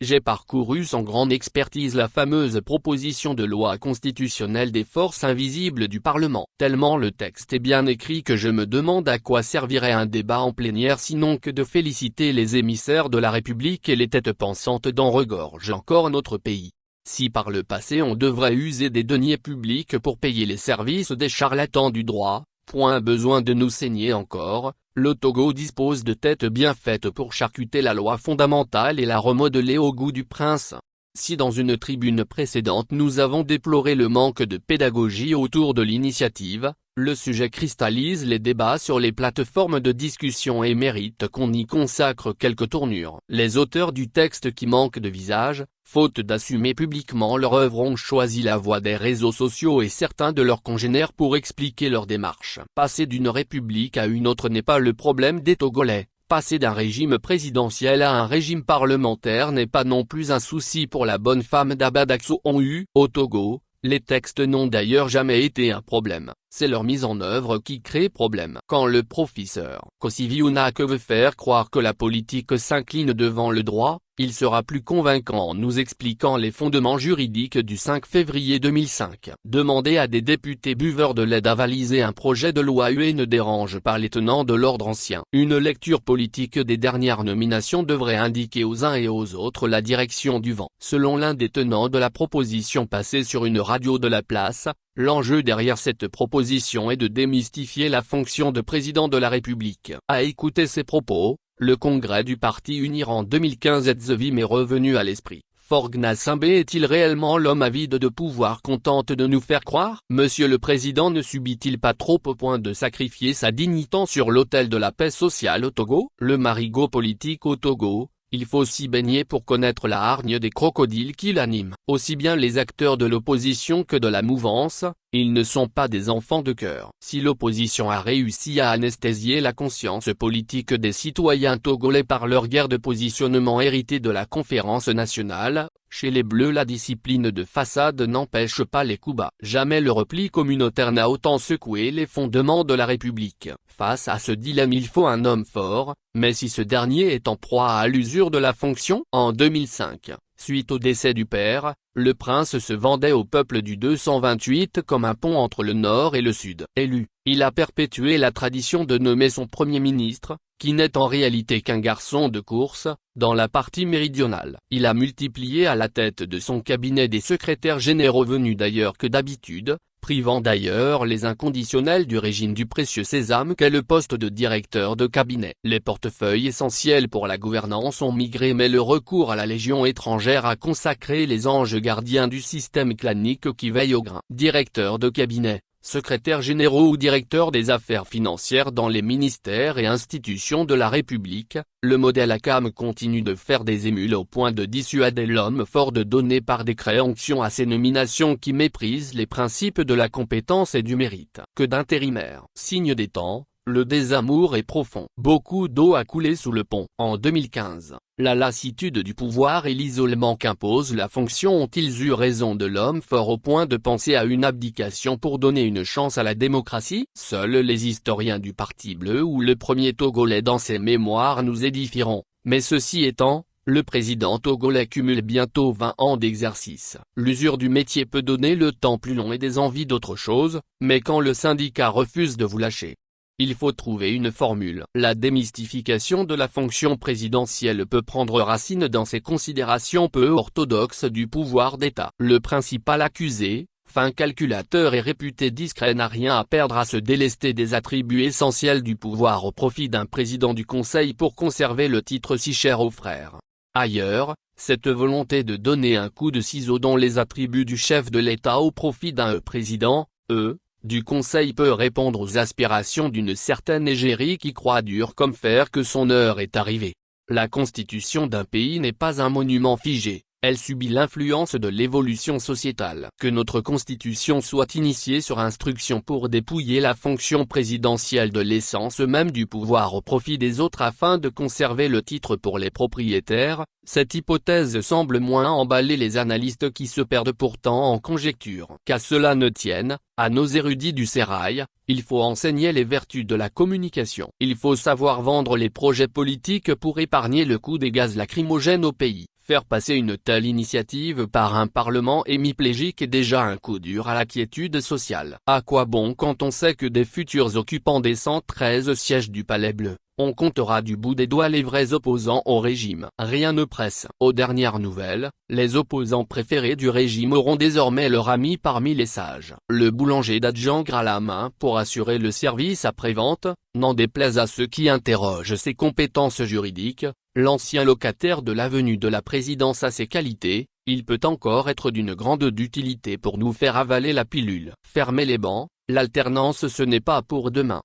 j'ai parcouru sans grande expertise la fameuse proposition de loi constitutionnelle des forces invisibles du Parlement. Tellement le texte est bien écrit que je me demande à quoi servirait un débat en plénière sinon que de féliciter les émissaires de la République et les têtes pensantes dont regorge encore notre pays. Si par le passé on devrait user des deniers publics pour payer les services des charlatans du droit, point besoin de nous saigner encore, le Togo dispose de têtes bien faites pour charcuter la loi fondamentale et la remodeler au goût du prince. Si dans une tribune précédente nous avons déploré le manque de pédagogie autour de l'initiative, le sujet cristallise les débats sur les plateformes de discussion et mérite qu'on y consacre quelques tournures. Les auteurs du texte qui manquent de visage, faute d'assumer publiquement leur œuvre ont choisi la voie des réseaux sociaux et certains de leurs congénères pour expliquer leur démarche. Passer d'une république à une autre n'est pas le problème des Togolais. Passer d'un régime présidentiel à un régime parlementaire n'est pas non plus un souci pour la bonne femme d'Abadaxo au Togo. Les textes n'ont d'ailleurs jamais été un problème, c'est leur mise en œuvre qui crée problème. Quand le professeur Kosiviunak veut faire croire que la politique s'incline devant le droit, il sera plus convaincant en nous expliquant les fondements juridiques du 5 février 2005. Demander à des députés buveurs de lait d'avaliser un projet de loi UE ne dérange pas les tenants de l'ordre ancien. Une lecture politique des dernières nominations devrait indiquer aux uns et aux autres la direction du vent. Selon l'un des tenants de la proposition passée sur une radio de la place, l'enjeu derrière cette proposition est de démystifier la fonction de président de la République. À écouter ces propos, le congrès du parti Unir en 2015 m'est revenu à l'esprit. Forgna Simbé est-il réellement l'homme avide de pouvoir qu'on tente de nous faire croire? Monsieur le Président ne subit-il pas trop au point de sacrifier sa dignité sur l'autel de la paix sociale au Togo? Le marigot politique au Togo, il faut s'y baigner pour connaître la hargne des crocodiles qui l'animent. Aussi bien les acteurs de l'opposition que de la mouvance, ils ne sont pas des enfants de cœur. Si l'opposition a réussi à anesthésier la conscience politique des citoyens togolais par leur guerre de positionnement héritée de la conférence nationale, chez les Bleus la discipline de façade n'empêche pas les coups bas. Jamais le repli communautaire n'a autant secoué les fondements de la République. Face à ce dilemme il faut un homme fort, mais si ce dernier est en proie à l'usure de la fonction, en 2005, suite au décès du père, le prince se vendait au peuple du 228 comme un pont entre le nord et le sud. Élu, il a perpétué la tradition de nommer son premier ministre, qui n'est en réalité qu'un garçon de course, dans la partie méridionale. Il a multiplié à la tête de son cabinet des secrétaires généraux venus d'ailleurs que d'habitude, privant d'ailleurs les inconditionnels du régime du précieux sésame qu'est le poste de directeur de cabinet. Les portefeuilles essentiels pour la gouvernance ont migré mais le recours à la légion étrangère a consacré les anges gardiens du système clanique qui veille au grain. Directeur de cabinet, secrétaires généraux ou directeurs des affaires financières dans les ministères et institutions de la République, le modèle ACAM continue de faire des émules au point de dissuader l'homme fort de donner par décret onction à ces nominations qui méprisent les principes de la compétence et du mérite. Que d'intérimaires. Signe des temps, le désamour est profond. Beaucoup d'eau a coulé sous le pont. En 2015, la lassitude du pouvoir et l'isolement qu'impose la fonction ont-ils eu raison de l'homme fort au point de penser à une abdication pour donner une chance à la démocratie? Seuls les historiens du Parti bleu ou le premier Togolais dans ses mémoires nous édifieront, mais ceci étant, le président togolais cumule bientôt 20 ans d'exercice. L'usure du métier peut donner le temps plus long et des envies d'autre chose, mais quand le syndicat refuse de vous lâcher, il faut trouver une formule. La démystification de la fonction présidentielle peut prendre racine dans ces considérations peu orthodoxes du pouvoir d'État. Le principal accusé, fin calculateur et réputé discret n'a rien à perdre à se délester des attributs essentiels du pouvoir au profit d'un président du Conseil pour conserver le titre si cher aux frères. Ailleurs, cette volonté de donner un coup de ciseau dans les attributs du chef de l'État au profit d'un président, du Conseil peut répondre aux aspirations d'une certaine égérie qui croit dur comme fer que son heure est arrivée. La constitution d'un pays n'est pas un monument figé, elle subit l'influence de l'évolution sociétale. Que notre constitution soit initiée sur instruction pour dépouiller la fonction présidentielle de l'essence même du pouvoir au profit des autres afin de conserver le titre pour les propriétaires, cette hypothèse semble moins emballer les analystes qui se perdent pourtant en conjectures. Qu'à cela ne tienne, à nos érudits du sérail, il faut enseigner les vertus de la communication. Il faut savoir vendre les projets politiques pour épargner le coût des gaz lacrymogènes au pays. Faire passer une telle initiative par un parlement hémiplégique est déjà un coup dur à la quiétude sociale. À quoi bon quand on sait que des futurs occupants des 113 sièges du Palais Bleu, on comptera du bout des doigts les vrais opposants au régime. Rien ne presse. Aux dernières nouvelles, les opposants préférés du régime auront désormais leur ami parmi les sages. Le boulanger d'Adjangre à la main pour assurer le service après-vente, n'en déplaise à ceux qui interrogent ses compétences juridiques. L'ancien locataire de l'avenue de la Présidence a ses qualités, il peut encore être d'une grande utilité pour nous faire avaler la pilule. Fermez les bancs, l'alternance ce n'est pas pour demain.